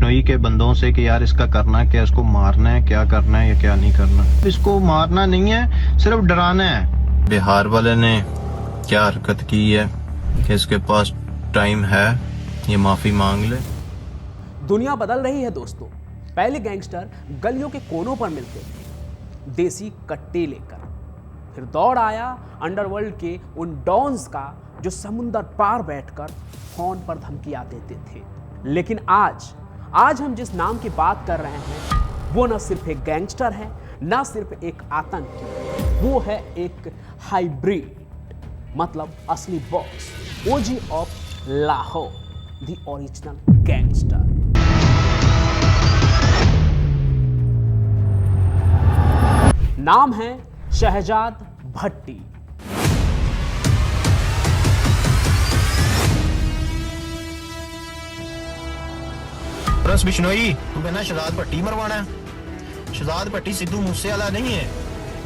बिश्नोई के बंदों से कि यार इसका करना क्या, इसको मारना है, क्या करना है या क्या नहीं करना। इसको मारना नहीं है, सिर्फ डराना है। बिहार वाले ने क्या हरकत की है कि इसके पास टाइम है, ये माफी मांग ले। दुनिया बदल रही है दोस्तों। पहले गैंगस्टर गलियों के कोनों पर मिलते थे देसी कट्टे लेकर, फिर दौड़ आया अंडरवर्ल्ड के उन डॉन्स का जो समुंदर पार बैठकर फोन पर धमकियां देते थे। लेकिन आज हम जिस नाम की बात कर रहे हैं वो न सिर्फ एक गैंगस्टर है, ना सिर्फ एक आतंकी, वो है एक हाइब्रिड, मतलब असली boss, OG of Lahore, the original gangster. नाम है शहजाद भट्टी। प्रेस बिश्नोई, तू कहना शहजाद भट्टी मरवाना है? शहजाद भट्टी सिद्धू मूसेवाला नहीं है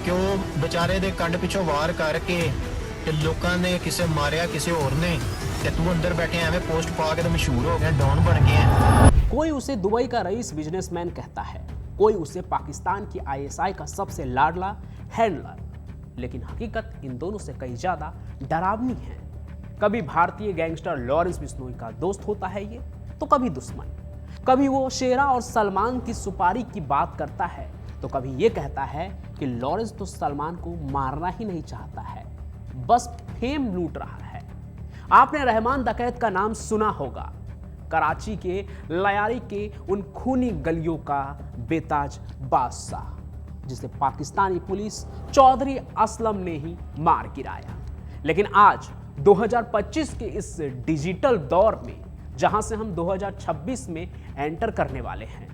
कि वो बेचारे दे कंड पिछों वार करके ते लोकां ने किसे मारिया किसे और ने ते तू अंदर बैठे एवं पोस्ट पा के तो मशहूर हो गया, डॉन बन गया। कोई उसे दुबई का रईस बिजनेसमैन कहता है, कोई उसे पाकिस्तान की आईएसआई का सबसे लाडला हैंडलर, लेकिन हकीकत इन दोनों से कहीं ज्यादा डरावनी है। कभी भारतीय गैंगस्टर लॉरेंस बिश्नोई का दोस्त होता है ये, तो कभी दुश्मन। कभी वो शेरा और सलमान की सुपारी की बात करता है, तो कभी ये कहता है कि लॉरेंस तो सलमान को मारना ही नहीं चाहता है, बस फेम लूट रहा है। आपने रहमान डकैत का नाम सुना होगा, कराची के लयारी के उन खूनी गलियों का बेताज बादशाह, जिसे पाकिस्तानी पुलिस चौधरी असलम ने ही मार गिराया। लेकिन आज 2025 के इस डिजिटल दौर में, जहां से हम 2026 में एंटर करने वाले हैं,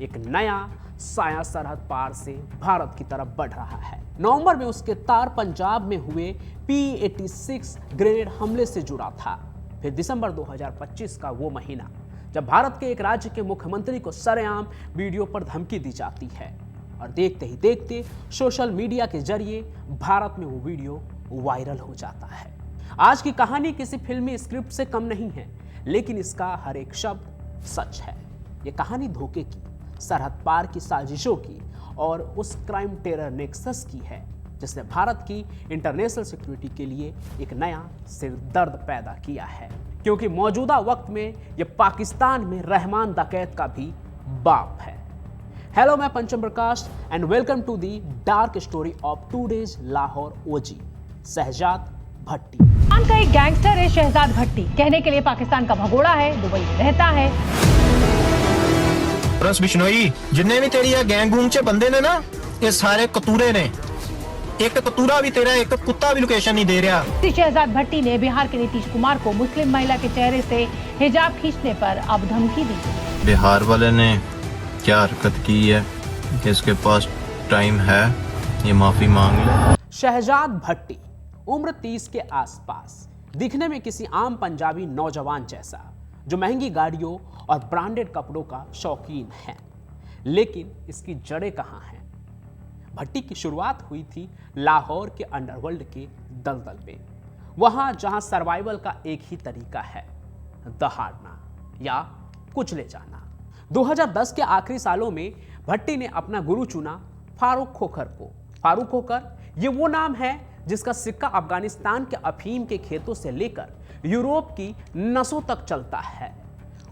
एक नया साया सरहद पार से भारत की तरफ बढ़ रहा है। नवंबर में उसके तार पंजाब में हुए P-86 ग्रेनेड हमले से जुड़ा था। फिर दिसंबर 2025 का वो महीना जब भारत के एक राज्य के मुख्यमंत्री को सरेआम वीडियो पर धमकी दी जाती है, और देखते ही देखते सोशल मीडिया के जरिए भारत में वो वीडियो वायरल हो जाता है। आज की कहानी किसी फिल्मी स्क्रिप्ट से कम नहीं है, लेकिन इसका हर एक शब्द सच है। ये कहानी धोखे की, सरहद पार की साजिशों की और उस क्राइम टेरर नेक्सस की है जिसने भारत की इंटरनेशनल सिक्योरिटी के लिए एक नया सिरदर्द पैदा किया है, क्योंकि मौजूदा वक्त में ये पाकिस्तान में रहमान डकैत का भी बाप है। हेलो, मैं Pancham Prakash and welcome to the dark story of today's Lahore OG, Shahzad Bhatti. Pakistan का एक गैंगस्टर है शहजाद भट्टी, कहने के लिए पाकिस्तान का भगोड़ा है, दुबई में रहता है। प्रेस बिश्नोई, जितने भी तेरी गैंग गूंग चे बंदे ने ना, ये सारे कतूरे ने। एक कतूरा भी तेरा, एक कुत्ता भी लोकेशन नहीं दे रहा। शहजाद भट्टी ने बिहार के नीतीश कुमार को मुस्लिम महिला के चेहरे से हिजाब खींचने पर अब धमकी दी। बिहार वाले ने क्या हरकत की है कि इसके पास टाइम है, ये माफी मांग ले। शहजाद भट्टी उम्र 30 के आसपास, दिखने में किसी आम पंजाबी नौजवान जैसा, जो महंगी गाड़ियों और ब्रांडेड कपड़ों का शौकीन है। लेकिन इसकी जड़ें कहां हैं? भट्टी की शुरुआत हुई थी लाहौर के अंडरवर्ल्ड के दलदल में, वहां जहां सर्वाइवल का एक ही तरीका है, दहाड़ना या कुचले जाना। 2010 के आखिरी सालों में भट्टी ने अपना गुरु चुना फारूक खोखर को। फारूक खोखर ये वो नाम है जिसका सिक्का अफगानिस्तान के अफीम के खेतों से लेकर यूरोप की नसों तक चलता है।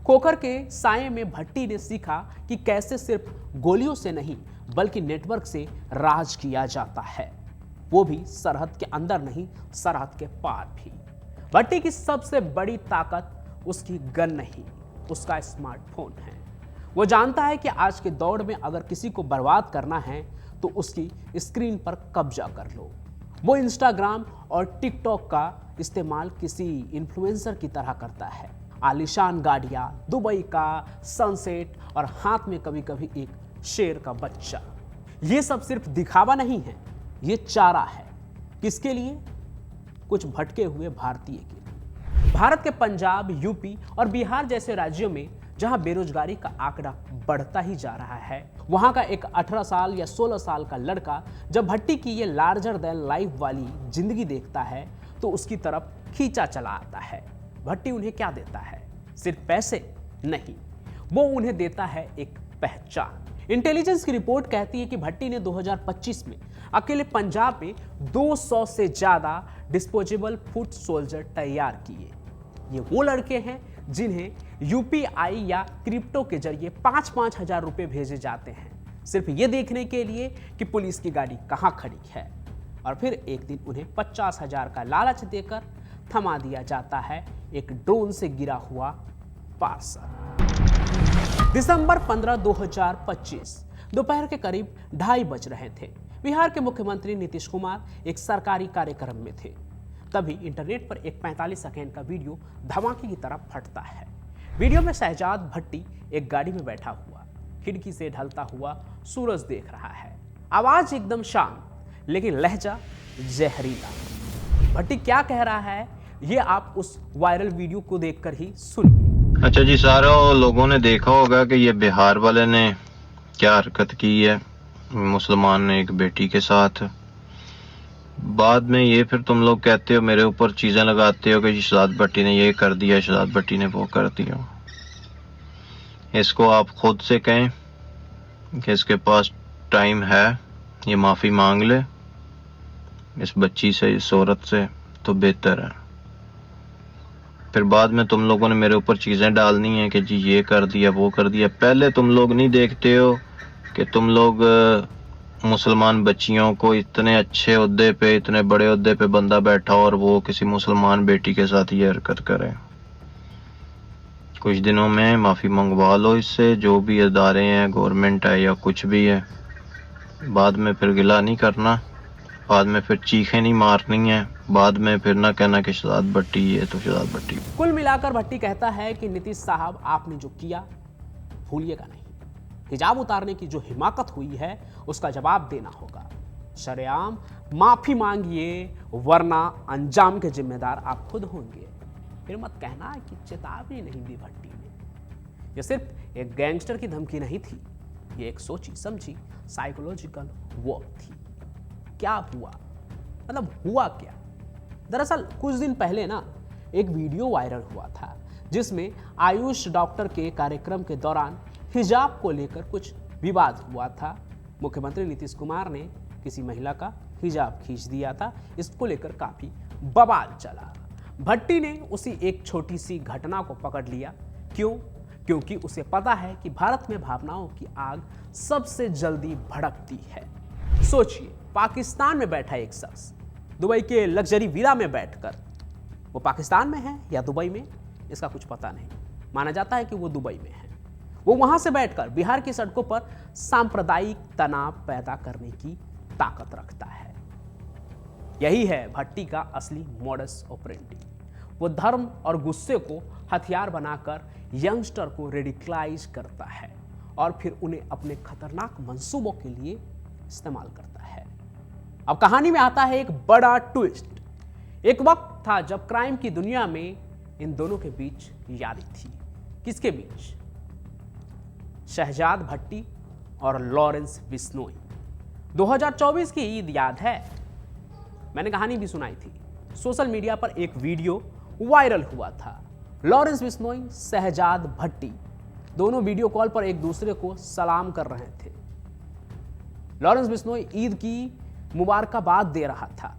खोखर के साये में भट्टी ने सीखा कि कैसे सिर्फ गोलियों से नहीं बल्कि नेटवर्क से राज किया जाता है, वो भी सरहद के अंदर नहीं, सरहद के पार भी। भट्टी की सबसे बड़ी ताकत उसकी गन नहीं, उसका स्मार्टफोन है। वो जानता है कि आज के दौर में अगर किसी को बर्बाद करना है तो उसकी स्क्रीन पर कब्जा कर लो। वो इंस्टाग्राम और टिकटॉक का इस्तेमाल किसी इन्फ्लुएंसर की तरह करता है। आलीशान गाड़ियां, दुबई का सनसेट और हाथ में कभी कभी एक शेर का बच्चा। ये सब सिर्फ दिखावा नहीं है, ये चारा है। किसके लिए? कुछ भटके हुए भारतीय के लिए। भारत के पंजाब, यूपी और बिहार जैसे राज्यों में जहां बेरोजगारी का आंकड़ा बढ़ता ही जा रहा है, वहां का एक 18 साल या 16 साल का लड़का जब भट्टी की ये लार्जर देन लाइफ वाली जिंदगी देखता है तो उसकी तरफ खींचा चला आता है। भट्टी उन्हें क्या देता है? सिर्फ पैसे नहीं, वो उन्हें देता है एक पहचान। इंटेलिजेंस की रिपोर्ट कहती है कि भट्टी ने 2025 में अकेले पंजाब में 200 से ज्यादा डिस्पोजेबल फुट सोल्जर तैयार किए। ये वो लड़के हैं जिन्हें यूपीआई या क्रिप्टो के जरिए 5-5 हजार रुपए भेजे जाते हैं, सिर्फ ये देखने के लिए कि पुलिस की गाड़ी कहां खड़ी है, और फिर एक दिन उन्हें 50,000 का लालच देकर थमा दिया जाता है एक ड्रोन से गिरा हुआ पार्सल। दिसंबर 15, 2025 दोपहर के करीब 2:30 बज रहे थे। बिहार के मुख्यमंत्री नीतीश कुमार एक सरकारी कार्यक्रम में थे। तभी इंटरनेट पर एक 45 सेकेंड का वीडियो धमाके की तरह फटता है। वीडियो में शहजाद भट्टी एक गाड़ी में बैठा हुआ खिड़की से ढलता हुआ सूरज देख रहा है। आवाज एकदम शांत, लेकिन लहजा जहरीला। भट्टी क्या कह रहा है ये आप उस वायरल वीडियो को देखकर ही सुनिए। अच्छा जी, सारे लोगों ने देखा होगा कि ये बिहार वाले ने क्या हरकत की है मुसलमान ने एक बेटी के साथ। बाद में ये फिर तुम लोग कहते हो, मेरे ऊपर चीजें लगाते हो कि शहजाद भट्टी ने ये कर दिया, शहजाद भट्टी ने वो कर दिया। इसको आप खुद से कहें कि इसके पास टाइम है, ये माफी मांग ले इस बच्ची से, इस औरत से, तो बेहतर है। फिर बाद में तुम लोगों ने मेरे ऊपर चीजें डालनी है कि जी ये कर दिया वो कर दिया। पहले तुम लोग नहीं देखते हो कि तुम लोग मुसलमान बच्चियों को इतने अच्छे ओहदे पे, इतने बड़े ओहदे पे बंदा बैठा और वो किसी मुसलमान बेटी के साथ ये हरकत करे। कुछ दिनों में माफी मंगवा लो इससे, जो भी इदारे हैं, गवर्नमेंट है या कुछ भी है। बाद में फिर गिला नहीं करना, बाद में फिर चीखें नहीं मारनी है, बाद में फिर ना कहना कि शहजाद भट्टी ये तो शहजाद भट्टी। कुल मिलाकर भट्टी कहता है कि नीतीश साहब आपने जो किया भूलिएगा नहीं। हिजाब उतारने की जो हिमाकत हुई है उसका जवाब देना होगा। शरेआम माफी मांगिए, वरना अंजाम के जिम्मेदार आप खुद होंगे। फिर मत कहना कि चेतावनी नहीं दी भट्टी ने। यह सिर्फ एक गैंगस्टर की धमकी नहीं थी, ये एक सोची समझी साइकोलॉजिकल वॉर थी। क्या हुआ, मतलब हुआ क्या? दरअसल कुछ दिन पहले ना एक वीडियो वायरल हुआ था जिसमें आयुष डॉक्टर के कार्यक्रम के दौरान हिजाब को लेकर कुछ विवाद हुआ था। मुख्यमंत्री नीतीश कुमार ने किसी महिला का हिजाब खींच दिया था। इसको लेकर काफी बवाल चला। भट्टी ने उसी एक छोटी सी घटना को पकड़ लिया। क्यों? क्योंकि उसे पता है कि भारत में भावनाओं की आग सबसे जल्दी भड़कती है। सोचिए, पाकिस्तान में बैठा एक शख्स दुबई के लग्जरी विला में बैठकर, वो पाकिस्तान में है या दुबई में इसका कुछ पता नहीं, माना जाता है कि वो दुबई में है। वो वहां से बैठकर बिहार की सड़कों पर सांप्रदायिक तनाव पैदा करने की ताकत रखता है। यही है भट्टी का असली मॉडस ऑपरेंडी। वो धर्म और गुस्से को हथियार बनाकर यंगस्टर को रेडिकलाइज करता है और फिर उन्हें अपने खतरनाक मंसूबों के लिए इस्तेमाल करता है। अब कहानी में आता है एक बड़ा ट्विस्ट। एक वक्त था जब क्राइम की दुनिया में इन दोनों के बीच यारी थी। किसके बीच? शहजाद भट्टी और लॉरेंस बिश्नोई। 2024 की ईद याद है? मैंने कहानी भी सुनाई थी। सोशल मीडिया पर एक वीडियो वायरल हुआ था। लॉरेंस बिश्नोई, शहजाद भट्टी दोनों वीडियो कॉल पर एक दूसरे को सलाम कर रहे थे। लॉरेंस बिश्नोई ईद की मुबारकबाद दे रहा था।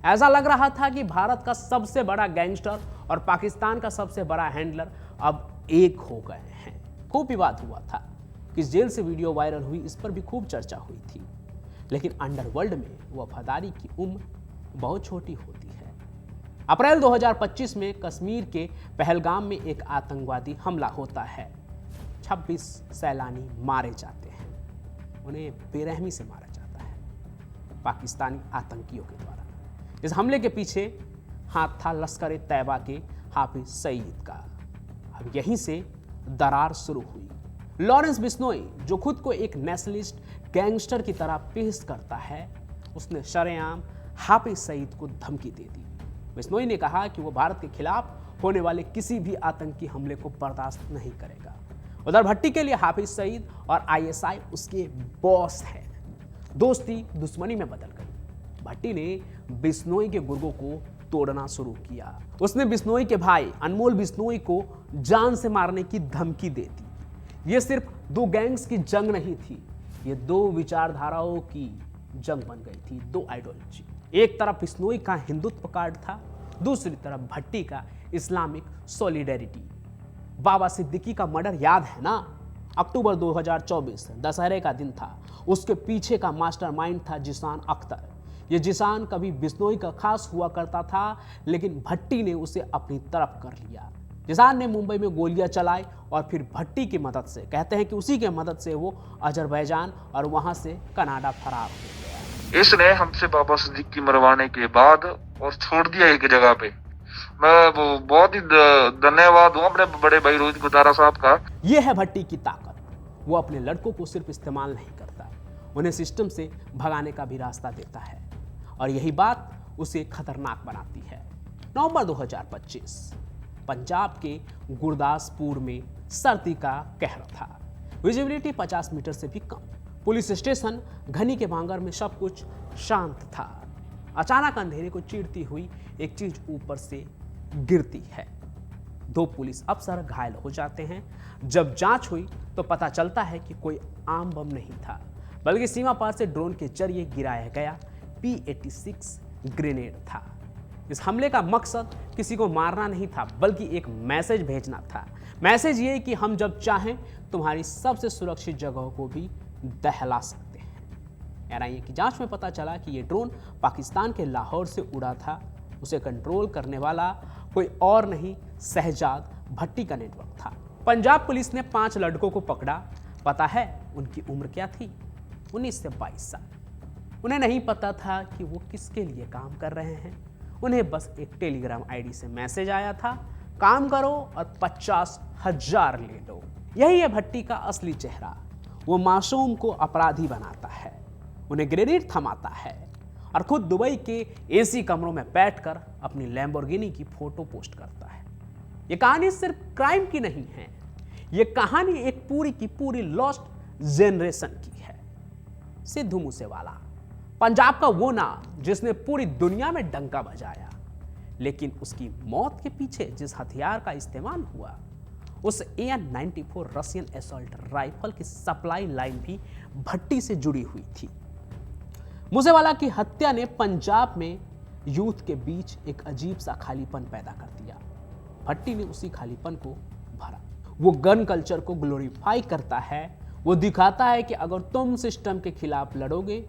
ऐसा लग रहा था कि भारत का सबसे बड़ा गैंगस्टर और पाकिस्तान का सबसे बड़ा हैंडलर अब एक हो गए हैं। खूब विवाद हुआ था। किस जेल से वीडियो वायरल हुई इस पर भी खूब चर्चा हुई थी। लेकिन अंडरवर्ल्ड में वफादारी की उम्र बहुत छोटी होती है। अप्रैल 2025 में कश्मीर के पहलगाम में एक आतंकवादी हमला होता है। 26 सैलानी मारे जाते हैं। उन्हें बेरहमी से मारा जाता है पाकिस्तानी आतंकियों के द्वारा। इस हमले के पीछे हाथ था लश्कर ए तैयबा के हाफिज सईद का। अब यहीं से दरार शुरू हुई। लॉरेंस बिश्नोई, जो खुद को एक नेशनलिस्ट गैंगस्टर की तरह पेश करता है, उसने शरेआम हाफिज सईद को धमकी दे दी। बिश्नोई ने कहा कि वो भारत के खिलाफ होने वाले किसी भी आतंकी हमले को बर्दाश्त नहीं करेगा। उधर भट्टी के लिए हाफिज सईद और आईएसआई उसके बॉस हैं। दोस्ती दुश्मनी में बदल गई। भट्टी ने बिश्नोई के गुर्गों को तोड़ना शुरू किया। उसने बिश्नोई के भाई अनमोल बिश्नोई को जान से मारने की धमकी दे दी। ये सिर्फ दो गैंग्स की जंग नहीं थी, ये दो विचारधाराओं की जंग बन गई थी, दो आइडियोलॉजी। एक तरफ बिश्नोई का हिंदुत्व कार्ड था, दूसरी तरफ भट्टी का इस्लामिक सॉलिडेरिटी। बाबा सिद्दीकी का मर्डर याद है ना? अक्टूबर 2024 दशहरे का दिन था। उसके पीछे का मास्टरमाइंड था जिशान अख्तर। ये जिशान कभी बिश्नोई का खास हुआ करता था, लेकिन भट्टी ने उसे अपनी तरफ कर लिया। जिशान ने मुंबई में गोलियां चलाई और फिर भट्टी की मदद से, कहते हैं कि उसी के मदद से वो अजरबैजान और वहां से कनाडा फरार हो गया। इसने हमसे बाबा सिद्दीकी मरवाने के बाद और छोड़ दिया एक जगह पे। मैं वो बहुत ही धन्यवाद हूँ अपने बड़े भाई रोहित गुतारा साहब का। ये है भट्टी की ताकत। वो अपने लड़कों को सिर्फ इस्तेमाल नहीं करता, उन्हें सिस्टम से भगाने का भी रास्ता देता है, और यही बात उसे खतरनाक बनाती है। नवंबर 2025 पंजाब के गुरदासपुर में सर्दी का कहर था। विजिबिलिटी 50 मीटर से भी कम। पुलिस स्टेशन घनी के भांगर में सब कुछ शांत था। अचानक अंधेरे को चीरती हुई एक चीज ऊपर से गिरती है। दो पुलिस अफसर घायल हो जाते हैं। जब जांच हुई तो पता चलता है कि कोई आम बम नहीं था, बल्कि सीमा पार से ड्रोन के जरिए गिराया गया P-86 ग्रेनेड था। इस हमले का मकसद किसी को मारना नहीं था, बल्कि एक मैसेज भेजना था। मैसेज ये कि हम जब चाहें तुम्हारी सबसे सुरक्षित जगहों को भी दहला सकते हैं। NIA की जांच में पता चला कि ये ड्रोन पाकिस्तान के लाहौर से उड़ा था। उसे कंट्रोल करने वाला कोई और नहीं, शहजाद भट्टी का नेटवर्क था। पंजाब पुलिस ने 5 लड़कों को पकड़ा। पता है उनकी उम्र क्या थी? 19 से 22 साल। उन्हें नहीं पता था कि वो किसके लिए काम कर रहे हैं। उन्हें बस एक टेलीग्राम आईडी से मैसेज आया था, काम करो और 50,000 ले लो। यही है भट्टी का असली चेहरा। वो मासूम को अपराधी बनाता है, उन्हें ग्रेनेड थमाता है और खुद दुबई के एसी कमरों में बैठकर अपनी लैम्बोर्गिनी की फोटो पोस्ट करता है। ये कहानी सिर्फ क्राइम की नहीं है, ये कहानी एक पूरी की पूरी लॉस्ट जनरेशन की है। सिद्धू मूसेवाला, पंजाब का वो नाम जिसने पूरी दुनिया में डंका बजाया, लेकिन उसकी मौत के पीछे जिस हथियार का इस्तेमाल हुआ, उस AN-94 रशियन असॉल्ट राइफल की सप्लाई लाइन भी भट्टी से जुड़ी हुई थी। मूसेवाला की हत्या ने पंजाब में यूथ के बीच एक अजीब सा खालीपन पैदा कर दिया। भट्टी ने उसी खालीपन को भरा। वो गन कल्चर को ग्लोरीफाई करता है। वो दिखाता है कि अगर तुम सिस्टम के खिलाफ लड़ोगे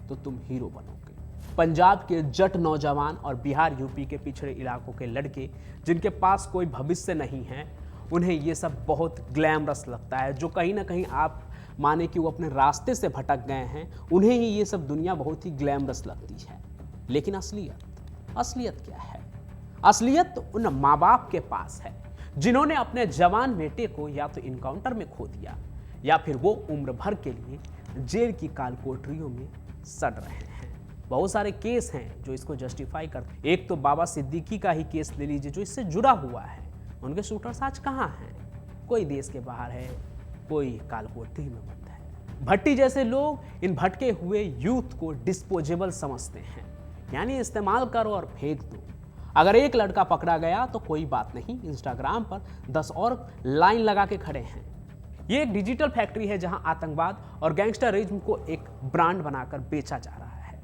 तो तुम हीरो बनोगे। पंजाब के जट नौजवान और बिहार यूपी के पिछड़े इलाकों के लड़के जिनके पास कोई भविष्य नहीं है, उन्हें ये सब बहुत ग्लैमरस लगता है। जो कहीं ना कहीं आप माने कि वो अपने रास्ते से भटक गए हैं, उन्हें ही ये सब दुनिया बहुत ही ग्लैमरस लगती है। लेकिन असलियत क्या है? असलियत तो उन माँ बाप के पास है जिन्होंने अपने जवान बेटे को या तो इनकाउंटर में खो दिया या फिर वो उम्र भर के लिए जेल की कालकोठरियों में सड़ रहे हैं। बहुत सारे केस हैं जो इसको जस्टिफाई करते। एक तो बाबा सिद्दीकी का ही केस ले लीजिए जो इससे जुड़ा हुआ है। उनके शूटर्स आज कहाँ हैं? कोई देश के बाहर है, कोई कालकोठरी में बंद है। भट्टी जैसे लोग इन भटके हुए यूथ को डिस्पोजेबल समझते हैं, यानी इस्तेमाल करो और फेंक दो। अगर एक लड़का पकड़ा गया तो कोई बात नहीं, इंस्टाग्राम पर 10 और लाइन लगा के खड़े हैं। ये एक डिजिटल फैक्ट्री है जहां आतंकवाद और गैंगस्टरिज्म को एक ब्रांड बनाकर बेचा जा रहा है।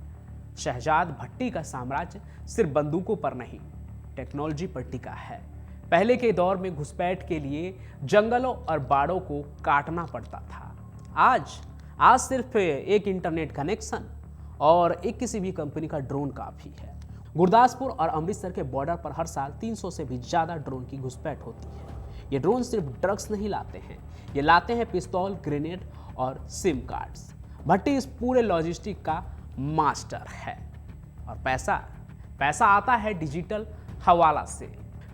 शहजाद भट्टी का साम्राज्य सिर्फ बंदूकों पर नहीं, टेक्नोलॉजी पर टिका है। पहले के दौर में घुसपैठ के लिए जंगलों और बाड़ों को काटना पड़ता था। आज सिर्फ एक इंटरनेट कनेक्शन और एक किसी भी कंपनी का ड्रोन काफी है। गुरदासपुर और अमृतसर के बॉर्डर पर हर साल 300 से भी ज्यादा ड्रोन की घुसपैठ होती है। ये ड्रोन सिर्फ ड्रग्स नहीं लाते हैं, ये लाते हैं पिस्तौल, ग्रेनेड और सिम कार्ड्स। भट्टी इस पूरे लॉजिस्टिक का मास्टर है। और पैसा आता है डिजिटल हवाला से।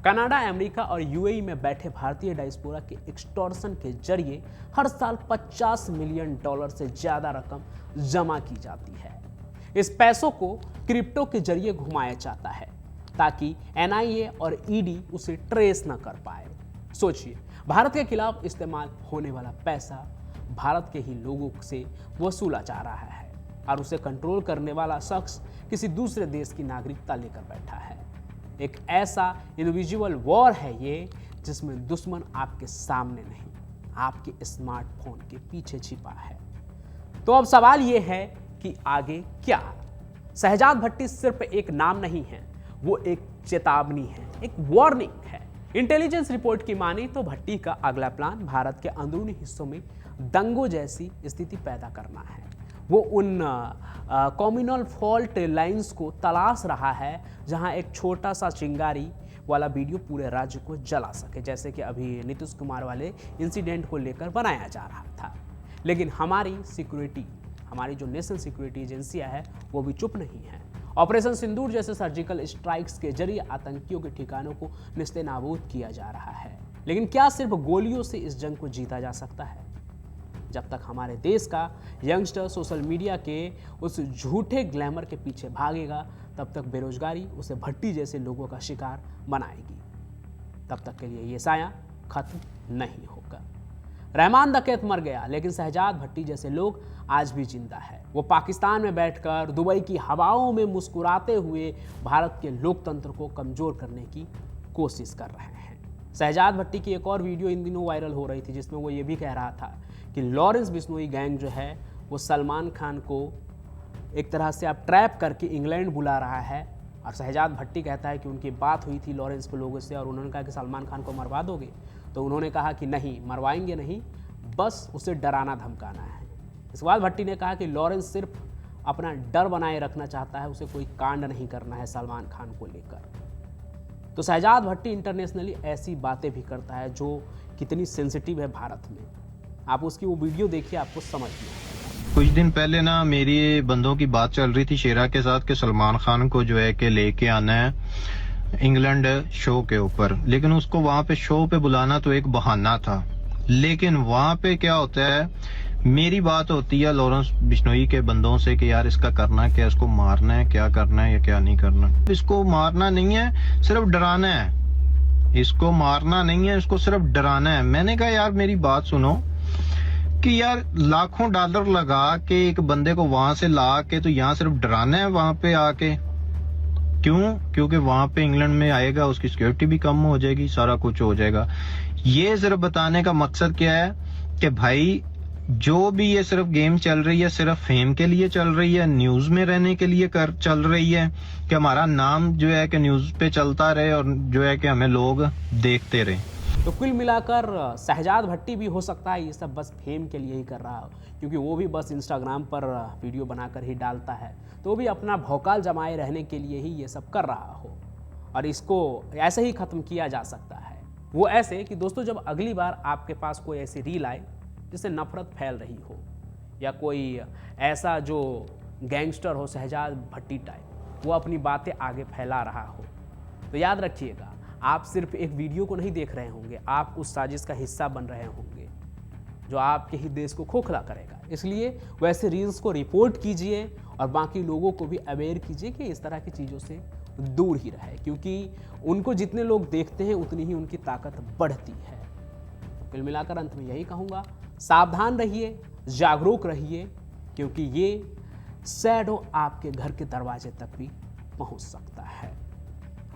कनाडा, अमेरिका और UAE में बैठे भारतीय डायस्पोरा के एक्सटॉर्शन के जरिए हर साल $50 मिलियन से ज्यादा रकम जमा की जाती है। इस पैसों को क्रिप्टो के जरिए घुमाया जाता है ताकि NIA और ED उसे ट्रेस न कर पाए। सोचिए, भारत के खिलाफ इस्तेमाल होने वाला पैसा भारत के ही लोगों से वसूला जा रहा है और उसे कंट्रोल करने वाला शख्स किसी दूसरे देश की नागरिकता लेकर बैठा है। एक ऐसा इंडिविजुअल वॉर है ये जिसमें दुश्मन आपके सामने नहीं, आपके स्मार्टफोन के पीछे छिपा है। तो अब सवाल यह है कि आगे क्या? शहजाद भट्टी सिर्फ एक नाम नहीं है, वो एक चेतावनी है, एक वार्निंग है। इंटेलिजेंस रिपोर्ट की माने तो भट्टी का अगला प्लान भारत के अंदरूनी हिस्सों में दंगों जैसी स्थिति पैदा करना है। वो उन कम्युनल फॉल्ट लाइंस को तलाश रहा है जहां एक छोटा सा चिंगारी वाला वीडियो पूरे राज्य को जला सके, जैसे कि अभी नीतीश कुमार वाले इंसिडेंट को लेकर बनाया जा रहा था। लेकिन हमारी सिक्योरिटी, हमारी जो नेशनल सिक्योरिटी एजेंसियां है वो भी चुप नहीं है। ऑपरेशन सिंदूर जैसे सर्जिकल स्ट्राइक्स के जरिए आतंकियों के ठिकानों को निस्तेनाबूद किया जा रहा है। लेकिन क्या सिर्फ गोलियों से इस जंग को जीता जा सकता है? जब तक हमारे देश का यंगस्टर सोशल मीडिया के उस झूठे ग्लैमर के पीछे भागेगा, तब तक बेरोजगारी उसे भट्टी जैसे लोगों का शिकार बनाएगी। तब तक के लिए ये साया खत्म नहीं होगा। रहमान डकैत मर गया, लेकिन शहजाद भट्टी जैसे लोग आज भी जिंदा है। वो पाकिस्तान में बैठकर दुबई की हवाओं में मुस्कुराते हुए भारत के लोकतंत्र को कमजोर करने की कोशिश कर रहे हैं। शहजाद भट्टी की एक और वीडियो इन दिनों वायरल हो रही थी, जिसमें वो ये भी कह रहा था कि लॉरेंस बिश्नोई गैंग जो है वो सलमान खान को एक तरह से अब ट्रैप करके इंग्लैंड बुला रहा है। और शहजाद भट्टी कहता है कि उनकी बात हुई थी लॉरेंस के लोगों से और उन्होंने कहा कि सलमान खान को मरवा दोगे, तो उन्होंने कहा कि नहीं, मरवाएंगे नहीं, बस उसे डराना धमकाना है। इसके बाद भट्टी ने कहा कि लॉरेंस सिर्फ अपना डर बनाए रखना चाहता है, उसे कोई कांड नहीं करना है सलमान खान को लेकर। तो शहजाद भट्टी इंटरनेशनली ऐसी बातें भी करता है जो कितनी सेंसिटिव है भारत में। आप उसकी वो वीडियो देखिए, आपको समझ में। कुछ दिन पहले ना मेरी बंदों की बात चल रही थी शेरा के साथ कि सलमान खान को जो है कि लेके आना है इंग्लैंड शो के ऊपर, लेकिन उसको वहां पे शो पे बुलाना तो एक बहाना था। लेकिन वहां पे क्या होता है, मेरी बात होती है लॉरेंस बिश्नोई के बंदों से कि यार इसका करना क्या, इसको मारना है, क्या करना है या क्या नहीं करना। इसको मारना नहीं है, सिर्फ डराना है। इसको मारना नहीं है, इसको सिर्फ डराना है। मैंने कहा यार मेरी बात सुनो कि यार लाखों डॉलर लगा के एक बंदे को वहां से ला के तो यहाँ सिर्फ डराना है वहां पे आके। क्यों? क्योंकि वहां पे इंग्लैंड में आएगा, उसकी सिक्योरिटी भी कम हो जाएगी, सारा कुछ हो जाएगा। ये सिर्फ बताने का मकसद क्या है कि भाई जो भी ये सिर्फ गेम चल रही है, सिर्फ फेम के लिए चल रही है, न्यूज में रहने के लिए चल रही है कि हमारा नाम जो है कि न्यूज पे चलता रहे और जो है कि हमें लोग देखते रहे। तो कुल मिलाकर शहजाद भट्टी भी हो सकता है ये सब बस फेम के लिए ही कर रहा हो, क्योंकि वो भी बस इंस्टाग्राम पर वीडियो बनाकर ही डालता है, तो वो भी अपना भौकाल जमाए रहने के लिए ही ये सब कर रहा हो। और इसको ऐसे ही ख़त्म किया जा सकता है। वो ऐसे कि दोस्तों, जब अगली बार आपके पास कोई ऐसी रील आए जिससे नफरत फैल रही हो, या कोई ऐसा जो गैंगस्टर हो शहजाद भट्टी टाइप, वो अपनी बातें आगे फैला रहा हो, तो याद रखिएगा आप सिर्फ एक वीडियो को नहीं देख रहे होंगे, आप उस साजिश का हिस्सा बन रहे होंगे जो आपके ही देश को खोखला करेगा। इसलिए वैसे रील्स को रिपोर्ट कीजिए और बाकी लोगों को भी अवेयर कीजिए कि इस तरह की चीज़ों से दूर ही रहे, क्योंकि उनको जितने लोग देखते हैं उतनी ही उनकी ताकत बढ़ती है। तो कुल मिलाकर अंत में यही कहूँगा, सावधान रहिए, जागरूक रहिए, क्योंकि ये शैडो आपके घर के दरवाजे तक भी पहुँच सकता है।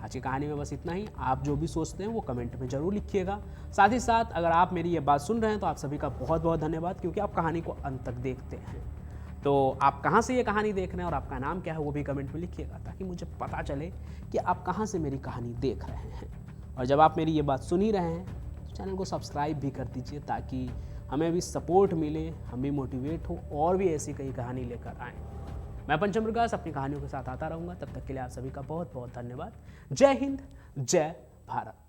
आज की कहानी में बस इतना ही। आप जो भी सोचते हैं वो कमेंट में जरूर लिखिएगा। साथ ही साथ अगर आप मेरी ये बात सुन रहे हैं तो आप सभी का बहुत बहुत धन्यवाद, क्योंकि आप कहानी को अंत तक देखते हैं। तो आप कहाँ से ये कहानी देख रहे हैं और आपका नाम क्या है वो भी कमेंट में लिखिएगा, ताकि मुझे पता चले कि आप कहाँ से मेरी कहानी देख रहे हैं। और जब आप मेरी ये बात सुन ही रहे हैं तो चैनल को सब्सक्राइब भी कर दीजिए, ताकि हमें भी सपोर्ट मिले, हम भी मोटिवेट हो और भी ऐसी कई कहानी लेकर आएँ। मैं पंचम प्रकाश अपनी कहानियों के साथ आता रहूँगा। तब तक के लिए आप सभी का बहुत बहुत धन्यवाद। जय हिंद, जय भारत।